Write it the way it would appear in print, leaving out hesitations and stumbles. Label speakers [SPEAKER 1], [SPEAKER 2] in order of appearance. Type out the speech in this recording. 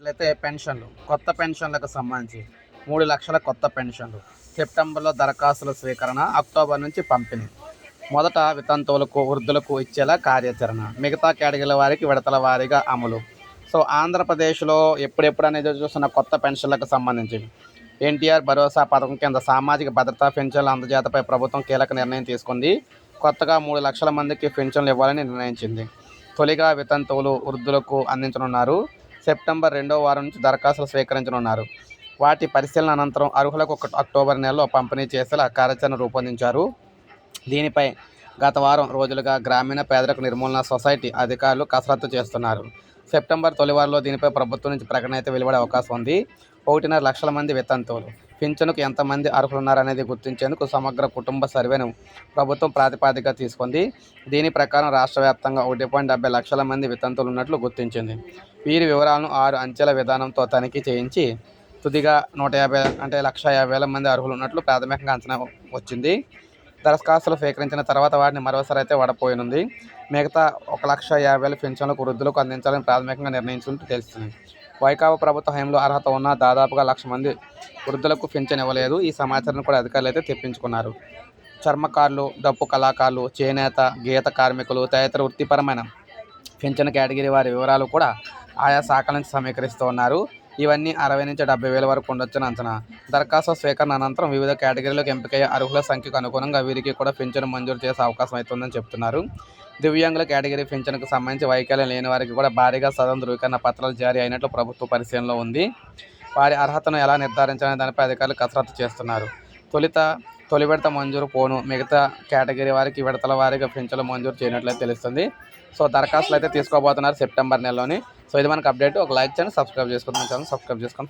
[SPEAKER 1] ఇట్లయితే కొత్త పెన్షన్లకు సంబంధించి 3,00,000 కొత్త పెన్షన్లు సెప్టెంబర్లో దరఖాస్తుల స్వీకరణ, అక్టోబర్ నుంచి పంపిణీ. మొదట వితంతువులకు, వృద్ధులకు ఇచ్చేలా కార్యాచరణ, మిగతా కేటగిరీల వారికి విడతల వారీగా అమలు. సో ఆంధ్రప్రదేశ్లో ఎప్పుడెప్పుడు అనేది చూస్తున్న కొత్త పెన్షన్లకు సంబంధించి ఎన్టీఆర్ భరోసా పథకం కింద సామాజిక భద్రతా పెన్షన్ల అందజేతపై ప్రభుత్వం కీలక నిర్ణయం తీసుకుంది. కొత్తగా 3,00,000 మందికి పెన్షన్లు ఇవ్వాలని నిర్ణయించింది. తొలిగా వితంతువులు, వృద్ధులకు అందించనున్నారు. సెప్టెంబర్ 2వ వారం నుంచి దరఖాస్తులు స్వీకరించనున్నారు. వాటి పరిశీలన అనంతరం అర్హులకు అక్టోబర్ నెలలో పంపిణీ చేసేలా కార్యాచరణ రూపొందించారు. దీనిపై గత వారం రోజులుగా గ్రామీణ పేదరిక నిర్మూలన సొసైటీ అధికారులు కసరత్తు చేస్తున్నారు. సెప్టెంబర్ తొలివారంలో దీనిపై ప్రభుత్వం నుంచి ప్రకటన అయితే వెలువడే అవకాశం ఉంది. 1.5 లక్షల మంది వితంతువులు పింఛనుకు ఎంతమంది అర్హులున్నారనేది గుర్తించేందుకు సమగ్ర కుటుంబ సర్వేను ప్రభుత్వం ప్రాతిపదికగా తీసుకుంది. దీని ప్రకారం రాష్ట్ర వ్యాప్తంగా 1.70 లక్షల మంది వితంతువులు ఉన్నట్లు గుర్తించింది. వీరి వివరాలను 6 అంచెల విధానంతో తనిఖీ చేయించి తుదిగా 150,000 మంది అర్హులు ఉన్నట్లు ప్రాథమికంగా అంచనా వచ్చింది. దరఖాస్తులు స్వీకరించిన తర్వాత వాటిని మరోసారి అయితే వడపోయనుంది. మిగతా 1,50,000 పెన్షన్లకు వృద్ధులకు అందించాలని ప్రాథమికంగా నిర్ణయించినట్టు తెలుస్తుంది. వైకాపా ప్రభుత్వ హయాంలో అర్హత ఉన్న దాదాపుగా 1,00,000 మంది వృద్ధులకు పెన్షన్ ఇవ్వలేదు. ఈ సమాచారాన్ని కూడా అధికారులు అయితే తెప్పించుకున్నారు. చర్మకారులు, డప్పు కళాకారులు, చేనేత, గీత కార్మికులు తదితర వృత్తిపరమైన పెన్షన్ కేటగిరీ వారి వివరాలు కూడా ఆయా శాఖల నుంచి సమీకరిస్తూ ఉన్నారు. ఇవన్నీ 60,000 నుంచి 70,000 వరకు ఉండొచ్చని అంచనా. దరఖాస్తు స్వీకరణ అనంతరం వివిధ కేటగిరీలకు ఎంపికయ్యే అర్హుల సంఖ్యకు అనుగుణంగా వీరికి కూడా పెన్షన్ మంజూరు చేసే అవకాశం అవుతుందని చెబుతున్నారు. దివ్యాంగుల కేటగిరీ పెన్షన్కు సంబంధించి వైకల్యం లేని వారికి కూడా భారీగా సదరం ధృవీకరణ పత్రాలు జారీ అయినట్లు ప్రభుత్వ పరిశీలనలో ఉంది. వారి అర్హతను ఎలా నిర్ధారించాలనే దానిపై అధికారులు కసరత్తు చేస్తున్నారు. తొలి విడత మంజూరు పోను, మిగతా కేటగిరీ వారికి విడతల వారీగా పెన్షన్లు మంజూరు చేయనట్లయితే తెలుస్తుంది. సో దరఖాస్తులు అయితే తీసుకోబోతున్నారు సెప్టెంబర్ నెలలోని. సో ఇది మనకు అప్డేట్. ఒక లైక్ చేయండి, సబ్స్క్రైబ్ చేసుకుంటున్నాను, ఛానల్ సబ్స్క్రైబ్ చేసుకోండి.